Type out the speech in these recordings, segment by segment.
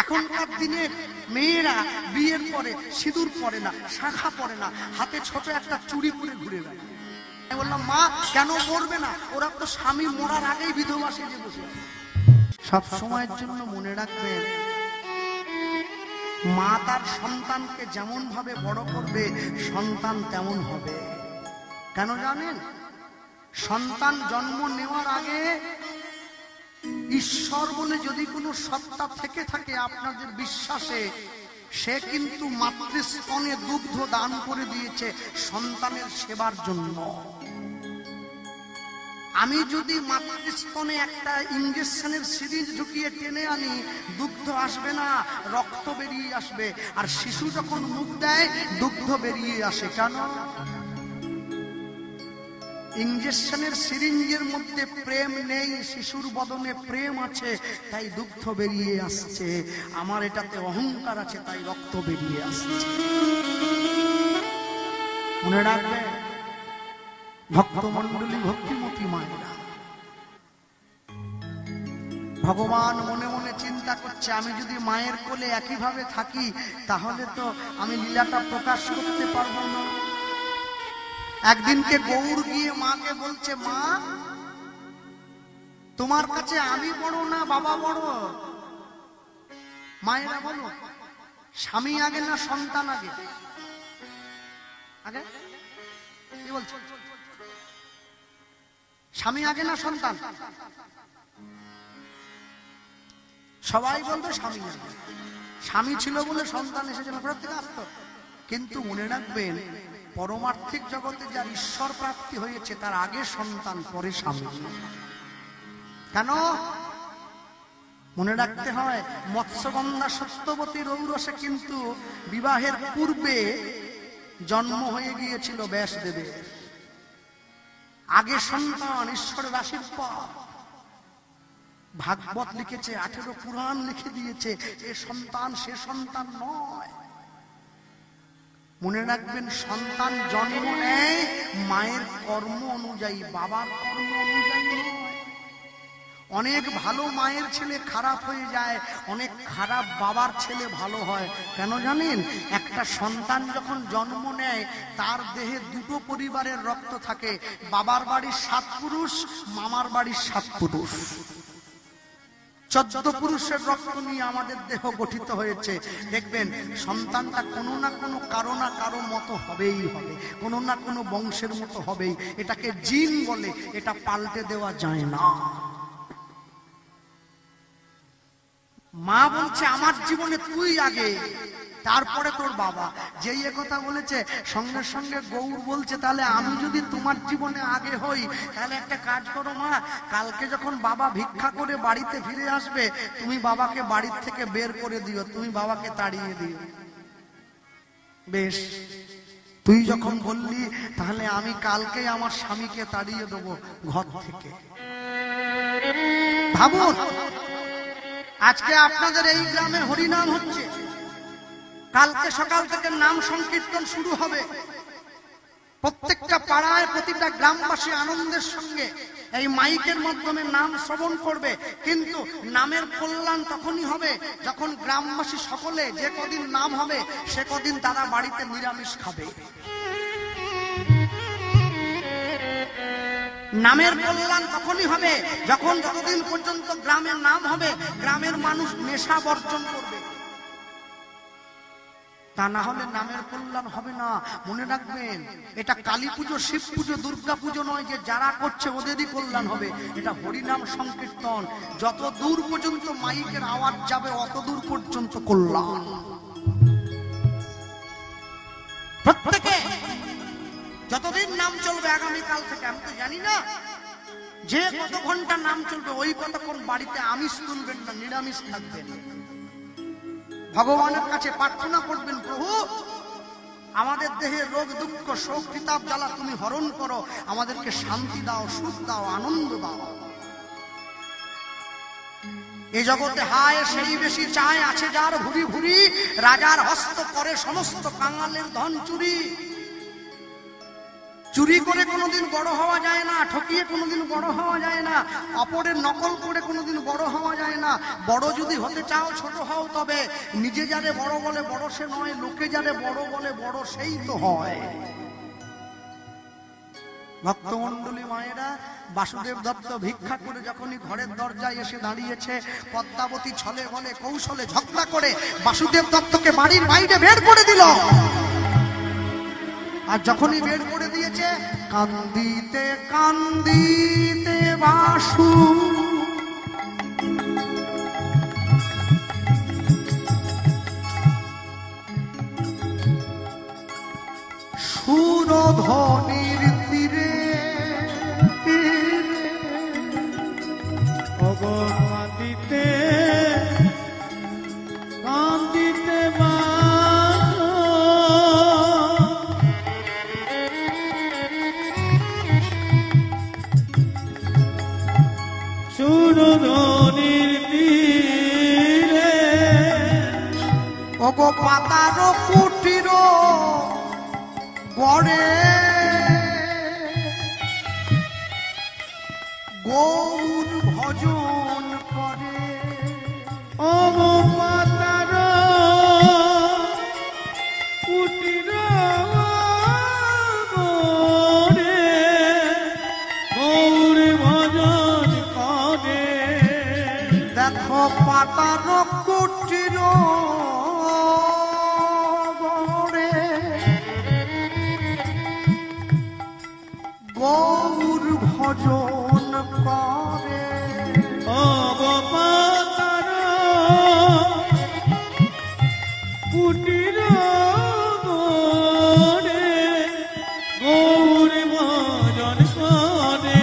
এখনকার দিনে মেয়েরা বিয়ের পরে সিঁদুর পরে না, শাখা পরে না, হাতে ছোট একটা চুড়ি পরে ঘুরে বেড়ায়। আমি বললাম মা কেন পরবে না? ওরা তো স্বামী মরার আগেই বিধবা সেজে বসে। সব সময়ের জন্য মনে রাখবেন, মা তার সন্তানকে যেমন ভাবে বড় করবে সন্তান তেমন হবে। কেন জানেন? সন্তান জন্ম নেওয়ার আগে ঈশ্বর বলে যদি কোনো সত্তা থেকে থাকে আপনাদের বিশ্বাসে, সে কিন্তু মাতৃস্তনে দুগ্ধ দান করে দিয়েছে সন্তানের সেবার জন্য। আমি যদি মাতৃস্তনে একটা ইঞ্জেকশনের সিরিঞ্জ ঢুকিয়ে টেনে আনি, দুগ্ধ আসবে না, রক্ত বেরিয়ে আসবে। আর শিশু যখন মুখ দেয় দুগ্ধ বেরিয়ে আসে। কেন? ইঞ্জেকশনের সিরিঞ্জের মধ্যে প্রেম নেই, শিশুর বদনে প্রেম আছে, তাই দুগ্ধ বেরিয়ে আসছে। আমার এটাতে অহংকার আছে, তাই রক্ত বেরিয়ে আসছে। মনে রাখবে ভক্তমণ্ডলী, ভক্তিমতী মায়েরা, ভগবান মনে মনে চিন্তা করছে আমি যদি মায়ের কোলে একইভাবে থাকি তাহলে তো আমি লীলাটা প্রকাশ করতে পারবো না। একদিনকে গৌর গিয়ে মাকে বলছে, মা তোমার কাছে আমি বড় না বাবা বড়? মায়েরা বলো, স্বামী আগে না সন্তান আগে? আগে কি বলছো? স্বামী আগে না সন্তান? সবাই বলবে স্বামী আগে। স্বামী ছিল বলে সন্তান এসেছিল, প্রত্যেক আসত। কিন্তু মনে রাখবেন, পরমার্থিক জগতে যার ঈশ্বর প্রাপ্তি হয়েছে তার আগে সন্তান, পরে স্বামী। কেন? মনে রাখতে হয়, মৎস্যগন্ধা সত্যবতী রৌরসে কিন্তু বিবাহের পূর্বে জন্ম হয়ে গিয়েছিল ব্যাসদেবের। আগে সন্তান, ঈশ্বরের আশীর্বাদ। ভাগবত লিখেছে, 18 পুরাণ লিখে দিয়েছে, এ সন্তান সে সন্তান নয়। মনে রাখবেন, সন্তান জন্ম নেয় মায়ের কর্ম অনুযায়ী, বাবার কর্ম অনুযায়ী নয়। অনেক ভালো মায়ের ছেলে খারাপ হয়ে যায়, অনেক খারাপ বাবার ছেলে ভালো হয়। কেন জানেন? একটা সন্তান যখন জন্ম নেয় তার দেহে দুটো পরিবারের রক্ত থাকে, বাবার বাড়ির 7 পুরুষ, মামার বাড়ির 7 পুরুষ। 14 পুরুষের রক্ত নিয়ে আমাদের দেহ গঠিত হয়েছে। দেখবেন সন্তানটা কোনো না কোনো কারো না কারো মতো হবেই হবে, কোনো না কোনো বংশের মতো হবেই। এটাকে জিন বলে, এটা পাল্টে দেওয়া যায় না। মা বলছে আমার জীবনে তুই আগে, তারপরে তোর বাবা। যেই একথা বলেছে সঙ্গে সঙ্গে গৌর বলছে, তাহলে আমি যদি তোমার জীবনে আগে হই তাহলে একটা কাজ করো মা, কালকে যখন বাবা ভিক্ষা করে বাড়িতে ফিরে আসবে তুমি বাবাকে বাড়ির থেকে বের করে দিও, তুমি বাবাকে তাড়িয়ে দিও। বেশ, তুই যখন বললি তাহলে আমি কালকে আমার স্বামীকে তাড়িয়ে দেবো ঘর থেকে। ভাবুন, আজকে আপনাদের এই গ্রামে হরিনাম হচ্ছে, কালকে সকাল থেকে নাম সংকীর্তন শুরু হবে। প্রত্যেকটা পাড়ায় প্রতিটা গ্রামবাসী আনন্দের সঙ্গে এই মাইকের মাধ্যমে নাম শ্রবণ করবে। কিন্তু নামের কল্যাণ তখনই হবে যখন গ্রামবাসী সকলে, যে কদিন নাম হবে সে কদিন তারা বাড়িতে নিরামিষ খাবে। নামের কল্যাণ তখনই হবে যখন যতদিন পর্যন্ত গ্রামের নাম হবে গ্রামের মানুষ নেশা বর্জন করবে। তা না হলে নামের কল্যাণ হবে না। মনে রাখবেন, এটা কালী পুজো, শিব পুজো, দুর্গা পুজো নয় যে যারা করছে ওদেরই কল্যাণ হবে। এটা হরিনাম সংকীর্তন। যত দূর পর্যন্ত মাইকের আওয়াজ যাবে অত দূর পর্যন্ত কল্যাণ। প্রত্যেকে যতদিন নাম চলবে আগামীকাল থেকে, আমি তো জানি না যে কত ঘন্টা নাম চলবে, ওই কতক্ষণ বাড়িতে আমিষ তুলবেন না, নিরামিষ থাকবেন। ভগবানের কাছে প্রার্থনা করবেন, প্রভু আমাদের দেহে রোগ দুঃখ শোক কিতাব জ্বালা তুমি হরণ করো, আমাদেরকে শান্তি দাও, সুখ দাও, আনন্দ দাও। এ জগতে হায় সেই বেশি চায়, আছে যার ভুরি ভুরি, রাজার হস্ত করে সমস্ত কাঙালের ধন চুরি। চুরি করে কোনোদিন বড় হওয়া যায় না, ঠকিয়ে কোনোদিন বড় হওয়া যায় না, অপরের নকল করে কোনোদিন বড় হওয়া যায় না। বড় যদি হতে চাও ছোট হও, তবে নিজে যারে বড় বলে বড় সে নয়, লোকে যারে বড় বলে বড় সেই তো হয়। ভক্তমণ্ডলী মায়েরা, বাসুদেব দত্ত ভিক্ষা করে যখনই ঘরের দরজায় এসে দাঁড়িয়েছে, পদ্মাবতী ছলে বলে কৌশলে ঝগড়া করে বাসুদেব দত্তকে বাড়ির বাইরে বের করে দিল। আর যখনই বের করে দিয়েছে, কান্দিতে কান্দিতে বাসু সুরধ্বনির তীরে কান্দিতে কান্দিতে বাসু সুরধ্বনির তীরে ওগো পাতার কুটির গড়ে গৌর ভজন করে। ওগো পাতার কুটির গড়ে গৌর ভজন করে। দেখো পাতার কুটির গড়ে গৌর ভজন করে। ওগো পাতার কুটির গড়ে গৌর ভজন করে।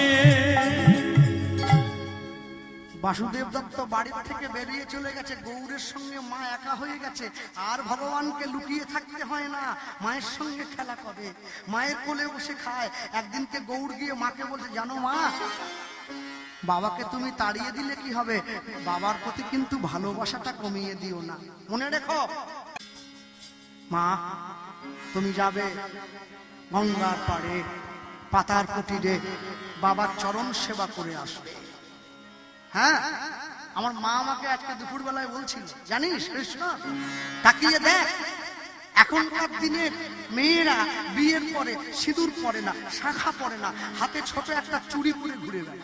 বাসুদেব দত্ত বাড়ির থেকে বেরিয়ে চলে গেছে, গৌরের সঙ্গে মা একা হয়ে গেছে। আর ভগবানকে লুকিয়ে থাকতে হয় না, মায়ের সঙ্গে খেলা করে, মায়ের কোলে বসে খায়। একদিনকে গৌর গিয়ে মাকে বলছে, জানো মা, বাবাকে তুমি তাড়িয়ে দিলে কি হবে, বাবার প্রতি কিন্তু ভালোবাসাটা কমিয়ে দিও না, মনে রেখো। মা, তুমি যাবে গঙ্গার পাড়ে পাতার কুটিরে বাবার চরণ সেবা করে আসবে। হ্যাঁ, আমার মা আমাকে আজকে দুপুর বেলায় বলছিল, জানিস কৃষ্ণ, তাকিয়ে দেখ, এখনকার দিনে মেয়েরা বিয়ের পরে সিঁদুর পরে না, শাখা পরে না, হাতে ছোট একটা চুড়ি পরে ঘুরে বেড়ায়।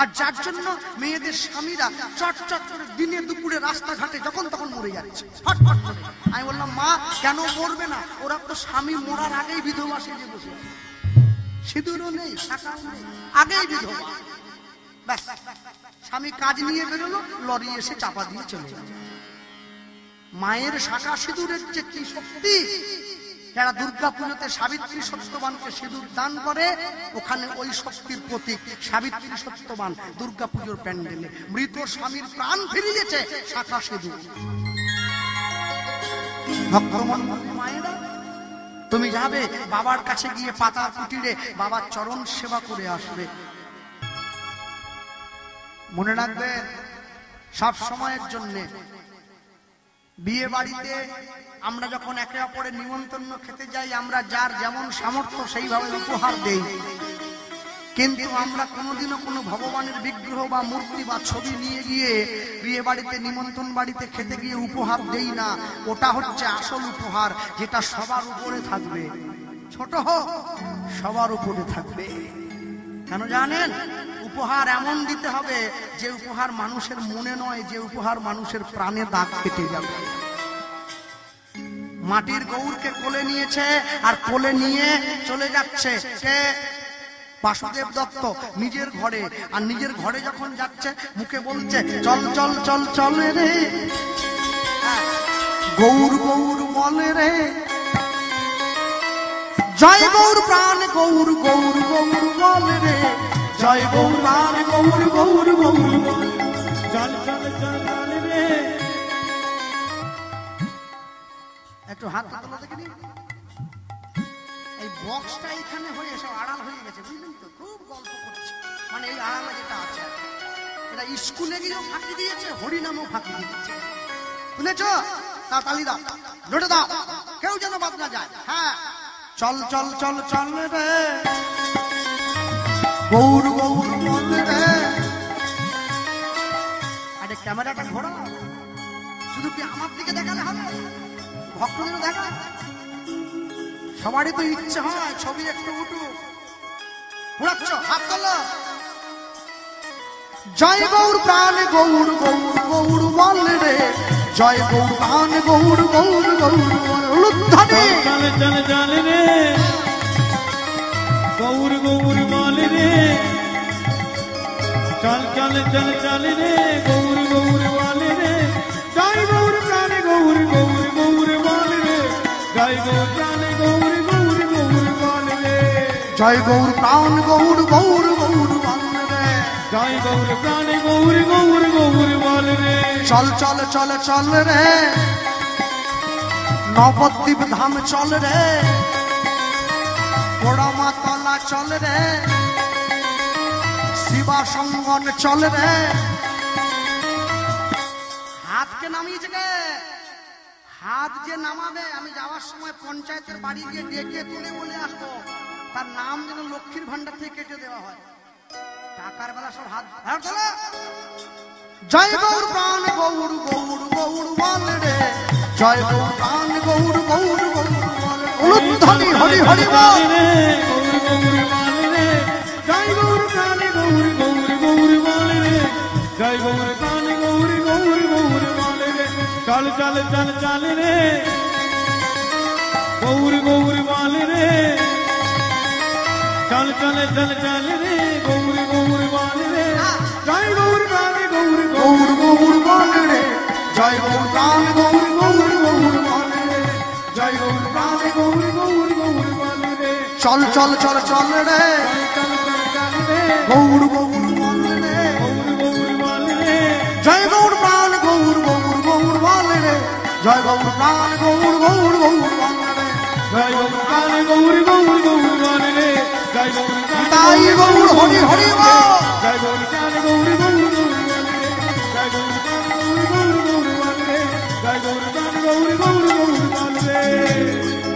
আর যার জন্য মেয়েদের স্বামীরা চটচট করে দিনে দুপুরে রাস্তাঘাটে যখন তখন মরে যাচ্ছে ফটফট করে। আমি বললাম, মা কেন মরবে না, ওরা তো স্বামী মরার আগেই বিধবা সেজে বসে, সিঁদুরও নেই, শাখাও নেই, আগেই বিধবা। ব্যাস, স্বামী কাজ নিয়ে বেরোলো, লরি এসে চাপা দিয়ে চলে গেল। মায়ের শাখা সিঁদুরের যে কি শক্তি, যারা দুর্গা পুজোতে সাবিত্রী সত্যবানকে সিঁদুর দান করে, ওখানে ওই শক্তির প্রতীক সাবিত্রী সত্যবান দুর্গা পুজোর প্যান্ডেলে মৃত স্বামীর প্রাণ ফিরিয়েছে শাখা সিঁদুর। ভক্তমণ্ডলী মায়েরা, তুমি যাবে বাবার কাছে গিয়ে পাতার কুটিরে বাবার চরণ সেবা করে আসবে। মনে রাখবে, সব সময়ের জন্য বিয়ে বাড়িতে আমরা যখন একে অপরের নিমন্ত্রণ খেতে যাই, আমরা যার যেমন সামর্থ্য সেইভাবে উপহার দেই, কিন্তু আমরা কোনোদিনও কোনো ভগবানের বিগ্রহ বা মূর্তি বা ছবি নিয়ে গিয়ে বিয়ে বাড়িতে নিমন্ত্রণ বাড়িতে খেতে গিয়ে উপহার দেই না। ওটা হচ্ছে আসল উপহার, যেটা সবার উপরে থাকবে, ছোট হোক সবার উপরে থাকবে। কেন জানেন? উপহার এমন দিতে হবে যে উপহার মানুষের মনে নয়, যে উপহার মানুষের প্রাণে দাগ কেটে যাবে। মাটির গৌরকে কোলে নিয়েছে আর কোলে নিয়ে চলে যাচ্ছে সে বাসুদেব দত্ত নিজের ঘরে। আর নিজের ঘরে যখন যাচ্ছে মুখে বলছে, চল চল চল চল রে গৌর গৌর বলে রে, জয় গৌর প্রাণ গৌর গৌর গৌর বলে রে, জয় গৌর প্রাণ গৌর গৌর গৌর, চল চল চল রে। একটু হাত তোলা দেখিনি, এই বক্সটা এখানে হয়ে সব আড়াল হয়ে গেছে, বুঝলেন তো? খুব গল্প করছে, মানে এই আড়ালে যেটা আছে এটা স্কুলে গিয়েও ফাঁকি দিয়েছে, হরিনামও ফাঁকি দিয়েছে, বুঝেছ? তালি দাও, লোটে দাও, কেউ যেন বাদ না যায়। হ্যাঁ, চল চল চল চল রে গৌর গৌর বল রে। আরে ক্যামেরাটা ঘোরা, শুধু কি আমার দিকে দেখালে হবে? ভক্তদের দেখা, সবারই তো ইচ্ছে হয় ছবি একটু উঠুক। ঘোরাচ্ছ, হাত তোলো। জয় গৌর প্রাণ গৌর গৌর গৌর বল রে, জয় গৌর প্রাণ গৌর গৌর গৌর উলুধ্বনি। চল চল চল রে গৌর গৌর বল রে, চল চল চল চল রে গৌর গৌর বল রে, জয় গৌর প্রাণ গৌর গৌর গৌর বল রে, জয় গৌর প্রাণ গৌর গৌর গৌর বল রে, জয় গৌর প্রাণ গৌর গৌর গৌর বল রে, জয় গৌর প্রাণ গৌর গৌর গৌর বল রে। চল চল চল চল রে নবদ্বীপ ধাম চল রে, পোড়ামা তলা চল রে, শিবা সঙ্গন চল রে। হাতকে নামিয়েছে কে? হাত যে নামাবে আমি যাওয়ার সময় পঞ্চায়েতের বাড়ি গিয়ে ডেকে তুলে বলে আসবো, তার নাম যেন লক্ষ্মীর ভান্ডার থেকে কেটে দেওয়া হয়। টাকার বেলা সব হাত তোলা। জয় গৌর প্রাণ গৌর গৌর গৌর বল রে, জয় গৌর প্রাণ গৌর গৌর গৌর বল রে। উলুধ্বনি হরি হরি বল। গৌর গৌর বল রে, জয় গৌর প্রাণ গৌর গৌর গৌর বল রে, জয় গৌর প্রাণ গৌর গৌর গৌর বল রে। চল চল চল চল রে গৌর গৌর বল রে, চল চল চল চল রে গৌর গৌর বল রে, জয় গৌর প্রাণ গৌর গৌর গৌর বল রে, জয় গৌর প্রাণ গৌর গৌর গৌর বল রে, জয় গৌর প্রাণ গৌর গৌর গৌর বল রে। চল চল চল চল রে চল চল চল রে গৌর গৌর বল রে, গৌর গৌর বল রে, জয় গৌর প্রাণ গৌর গৌর গৌর বল রে, জয় গৌর প্রাণ গৌর গৌর গৌর বল রে, জয় গৌর প্রাণ গৌর গৌর গৌর বল রে, জয় গৌর প্রাণ তাই গৌর হরি হরি বল। জয় গৌর প্রাণ গৌর গৌর গৌর বল রে, জয় গৌর প্রাণ গৌর গৌর গৌর বল রে, জয় গৌর প্রাণ গৌর গৌর গৌর বল রে।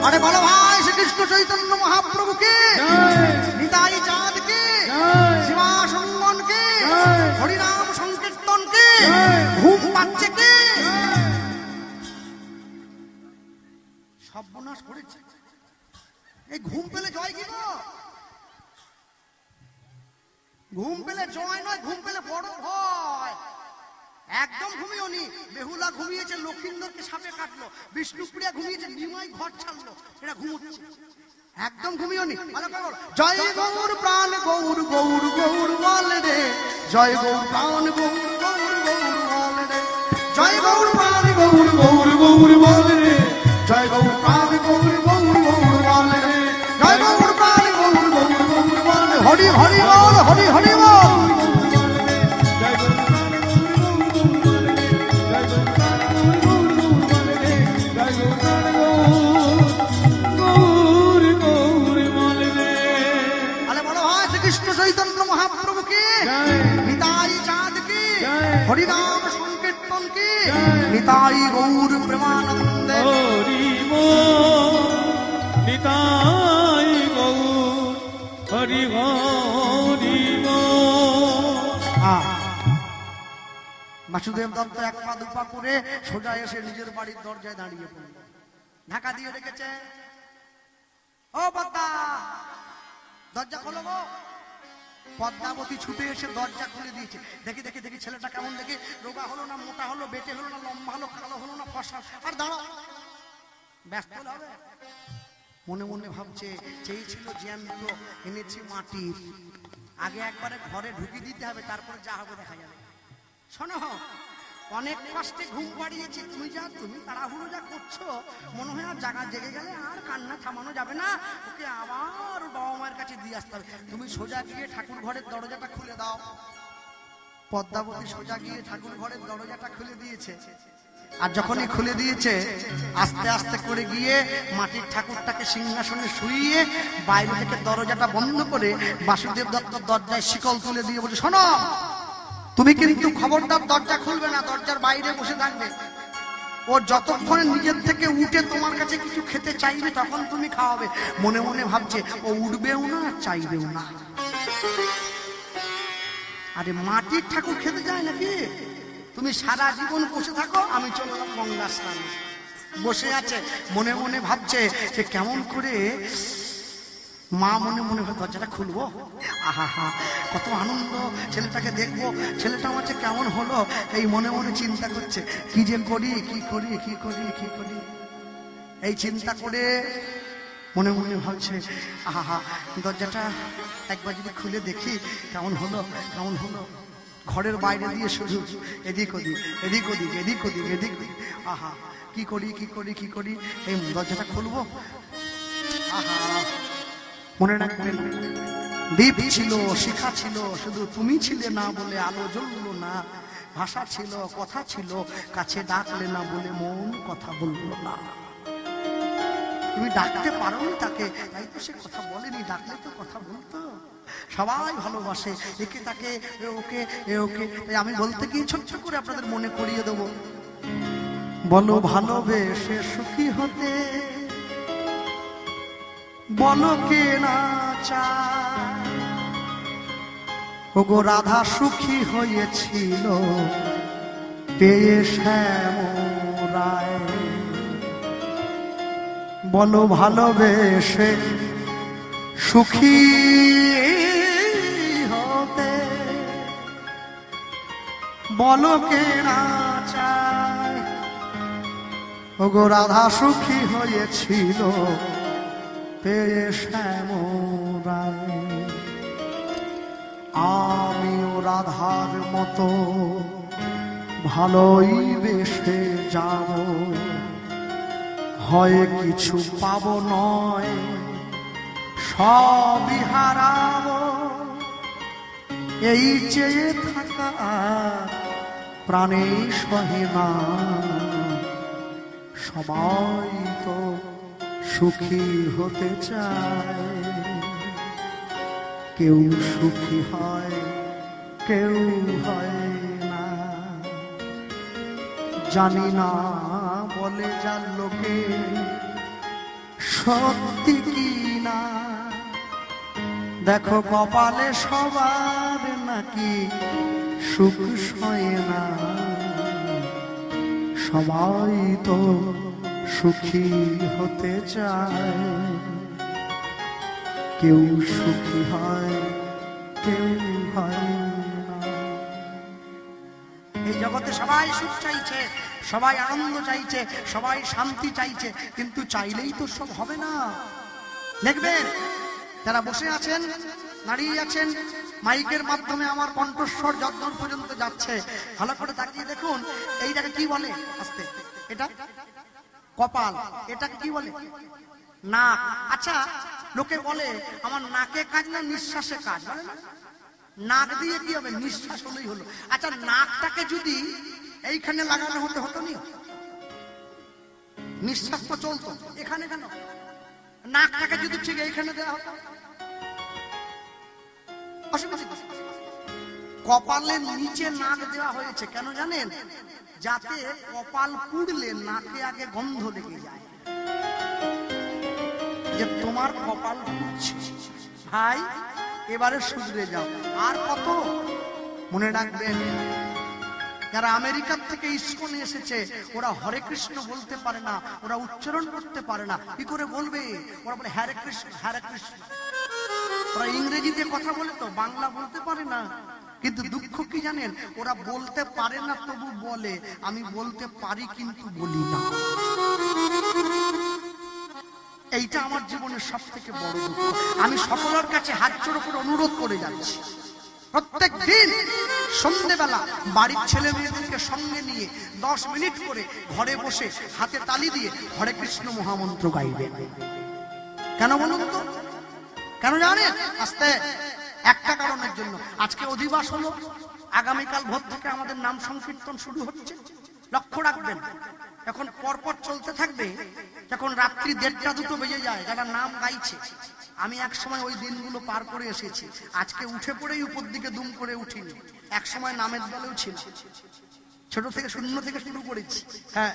আরে বলো ভাই শ্রীকৃষ্ণ চৈতন্য মহাপ্রভু কে, জয় নিতাই চাঁদ কে, জয় শিবা সঙ্গন কে, জয় হরিনাম সংকীর্তন কে, জয় ঘুম পাচ্ছে কে, সর্বনাশ করেছে। এই ঘুম পেলে জয় কি গো? ঘুম পেলে জয় নয়, ঘুম পেলে বড় ভয়। একদম ঘুমিও নি। বেহুলা ঘুমিয়েছে, লক্ষিন্দরকে সাপে কাটলো, বিষ্ণুপ্রিয়া ঘুমিয়েছে, নিমাই ঘর ছাড়লো, এরা ঘুমোচ্ছে। একদম ঘুমিও নি। জয় গৌর প্রাণ গৌর গৌর গৌর বল রে, জয় গৌর প্রাণ গৌর গৌর গৌর বল রে, জয় গৌর প্রাণ গৌর গৌর গৌর বল রে, জয় গৌর প্রাণ গৌর গৌর গৌর বল রে, জয় গৌর প্রাণ গৌর গৌর গৌর বল রে। হরি হরি বল, হরি হরি বল। জয় গৌর প্রাণ গৌর গৌর গৌর বল রে, জয় গৌর প্রাণ গৌর গৌর গৌর বল রে, জয় গৌর প্রাণ গৌর গৌর বল রে। আরে বলো হয় শ্রীকৃষ্ণ চৈতন্য মহাপ্রভু কি, জয় নিতাই চাঁদ কি, জয় হরিনাম সংকীর্তন কি, জয় নিতাই গৌর প্রেমানন্দে। হরি বল নিতাই গৌর হরি হরি বল। বাসুদেব দত্ত এক পা দুপা করে সোজা এসে নিজের বাড়ির দরজায় দাঁড়িয়ে পড়ল, ঢাকা দিয়ে রেখেছে। ও পদ্মা, দরজা খোলো গো। পদ্মাবতী ছুটে এসে দরজা খুলে দিয়েছে। দেখি দেখি দেখি ছেলেটা কেমন, দেখি রোগা হলো না মোটা হলো, বেটে হলো না লম্বা হলো, কালো হলো না ফর্সা। আর দাঁড়াও, ব্যস্ত হবে। মনে মনে ভাবছে, চেয়েছিল জ্যান্ত, এনেছি মাটির। আগে একবারে ঘরে ঢুকিয়ে দিতে হবে, তারপরে যা হবে দেখা যাবে। শোনো, অনেক কষ্টে ঘুম পাড়িয়েছি, তুমি তাড়াহুড়ো যা করছো, মনে হয় আর জায়গা জেগে গেলে আর কান্না থামানো যাবে না, ওকে আবার বাবা মায়ের কাছে দিয়ে আসতে হবে। তুমি সোজা গিয়ে ঠাকুর ঘরের দরজাটা খুলে দাও। পদ্মাবতী সোজা গিয়ে ঠাকুর ঘরের দরজাটা খুলে দিয়েছে। আর যখনই খুলে দিয়েছে, আস্তে আস্তে করে গিয়ে মাটির ঠাকুরটাকে সিংহাসনে শুইয়ে বাইরে থেকে দরজাটা বন্ধ করে বাসুদেব দত্ত দরজায় শিকল তুলে দিয়ে বলছে, শোনো, তুমি কিন্তু খবরদার দরজা খুলবে না, দরজার বাইরে বসে থাকবে। ও যতক্ষণ নিজের থেকে উঠে তোমার কাছে কিছু খেতে চাইবে তখন তুমি খাওয়াবে। মনে মনে ভাবছে ও উঠবেও না চাইবেও না। আরে মাটির ঠাকুর খেতে যায় নাকি? তুমি সারা জীবন বসে থাকো, আমি চললাম গঙ্গা স্নানে। বসে আছে, মনে মনে ভাবছে যে কেমন করে মা মনে মনে দরজাটা খুলবো, আহা হা কত আনন্দ, ছেলেটাকে দেখবো, ছেলেটা আমার কেমন হলো, এই মনে মনে চিন্তা করছে কি যে করি কি করি কি করি কি করি। এই চিন্তা করে মনে মনে ভাবছে আহা হা দরজাটা একবার যদি খুলে দেখি কেমন হলো কেমন হলো। ঘরের বাইরে দিয়ে শুধু এদিক ওদিক এদিক ওদিক এদিক ওদিক এদিক ওদিক, আহা কি করি কি করি কি করি, এই দরজাটা খুলবো। আহা মনে রাখবেন দ্বীপ ছিল, শিখা ছিল, শুধু তুমি ছিলে না বলে আলো জ্বললো না। ভাষা ছিল, কথা ছিল, কাছে ডাকলে না বলে মন কথা বললো না। তুমি ডাকতে পারো নি তাকে, তাই তো সে কথা বলেনি, ডাকলে তো কথা বলতো। সবাই ভালোবাসে একে তাকে, ওকে ওকে। তাই আমি বলতে গিয়ে ছোট্ট করে আপনাদের মনে করিয়ে দেবো, বলো ভালোবেসে সুখী হতে, বলো কে না চায়। ওগো রাধা সুখী হয়েছিল পেয়ে শ্যামরায়। বলো ভালোবেসে সুখী হতে, বলো কে না চায়। ওগো রাধা সুখী হয়েছিল পেয়ে শ্যামরায়। আমিও রাধার মতো ভালোই বেশে যাব, হয় কিছু পাবো নয় সবই হারাবো। এই চেয়ে থাকা প্রাণে সহে না, সবাই তো সুখী হতে চায়। কেউ সুখী হয় কেউ হয় না, জানি না বলে যার লোকে সত্যি কি না। দেখো কপালে সবার নাকি সুখ সয় না, সবাই তো সুখী হতে চায়। কেউ সুখী হয় কেউ হয় না। এই জগতে সবাই সুখ চাইছে, সবাই আনন্দ চাইছে, সবাই শান্তি চাইছে, কিন্তু চাইলেই তো সব হবে না। দেখবেন যারা বসে আছেন, দাঁড়িয়ে আছেন, মাইকের মাধ্যমে আমার কণ্ঠস্বর যতদূর পর্যন্ত যাচ্ছে, ভালো করে তাকিয়ে দেখুন। এইটাকে কি বলে? আস্তে, এটা কপাল, এটা কি বলে? নাক। আচ্ছা, লোকে বলে আমার নাকে কাজ না নিঃশ্বাসে কাজ, বলে না? নাক দিয়ে কি হবে? নিঃশ্বাস হলেই হলো। আচ্ছা, নাকটাকে যদি এইখানে লাগানো হতে হতো নি, নিঃশ্বাস তো চলতো, এখানে কেন? নাকটাকে যদি ঠিক এইখানে দেওয়া হতো, কপালের নিচে নাক দেওয়া হয়েছে কেন জানেন? যাতে কপাল পুড়লে নাকে আগে গন্ধ লেগে যায় যে তোমার কপাল পুড়ছে, ভাই এবারে শুধরে যাও। আর কত মনে রাখবেন, যারা আমেরিকার থেকে ইসকনে এসেছে, ওরা হরে কৃষ্ণ বলতে পারে না, ওরা উচ্চারণ করতে পারে না, কি করে বলবে? ওরা বলে হরে কৃষ্ণ হরে কৃষ্ণ। ওরা ইংরেজিতে কথা বলে তো, বাংলা বলতে পারে না। কিন্তু দুঃখ কি জানেন? ওরা বলতে পারে না তবু বলে আমি বলতে পারি কিন্তু বলি না। এইটা আমার জীবনের সব থেকে বড় দুঃখ। আমি সকলের কাছে হাত জোড় করে অনুরোধ করে যাচ্ছি, প্রত্যেক দিন সন্ধ্যেবেলা বাড়ির ছেলে মেয়েদেরকে সঙ্গে নিয়ে 10 মিনিট করে ঘরে বসে হাতে তালি দিয়ে হরে কৃষ্ণ মহামন্ত্র গাইবেন। কেন বলুন তো? কেন জানেন? আস্তে, একটা কারণের জন্য। আজকে অধিবাস হলো, আগামীকাল ভোর থেকে আমাদের নাম সংকীর্তন শুরু হচ্ছে। লক্ষ্য রাখবেন, এখন পরপর চলতে থাকবে। যখন রাত্রি 1:30-2 বেজে যায়, যারা নাম গাইছে, আমি এক সময় ওই দিনগুলো পার করে এসেছি। আজকে উঠে পড়েই উপর দিকে দুম করে উঠিনি, এক সময় নামের দলেও ছিল। ছোট থেকে শূন্য থেকে শুরু করেছি। হ্যাঁ,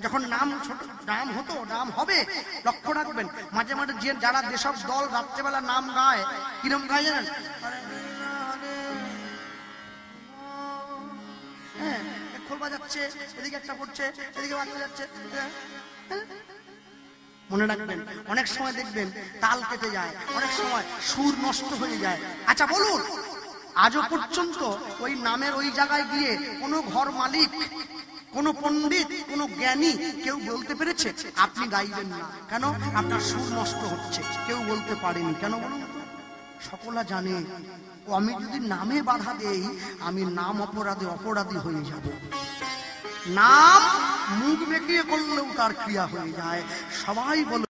যখন নাম ছোট নাম হতো, নাম হবে, লক্ষ্য রাখবেন মাঝে মাঝে যে যারা যেসব দল রাত্রেবেলা নাম গায়, কিরম গায় জানেন? হ্যাঁ, খোল বাজাচ্ছে, এদিকে একটা পড়ছে, এদিকে বাচ্চা যাচ্ছে। মনে রাখবেন, অনেক সময় দেখবেন তাল কেটে যায়, অনেক সময় সুর নষ্ট হয়ে যায়। আচ্ছা বলুন, আজও পর্যন্ত ওই নামের ওই জায়গায় গিয়ে কোনো ঘর মালিক, কোনো পণ্ডিত, কোনো জ্ঞানী কেউ বলতে পেরেছে আপনি গাইবেন না? কেন? আপনার সুর নষ্ট হচ্ছে। কেউ বলতে পারেনি। কেন বলুন তো? সকলা জানে ও আমি যদি নামে বাধা দেই, আমি নাম অপরাধী হয়ে যাব। নাম মুখ বেঁকিয়ে করলেও তার ক্রিয়া হয়ে যায়। সবাই বলে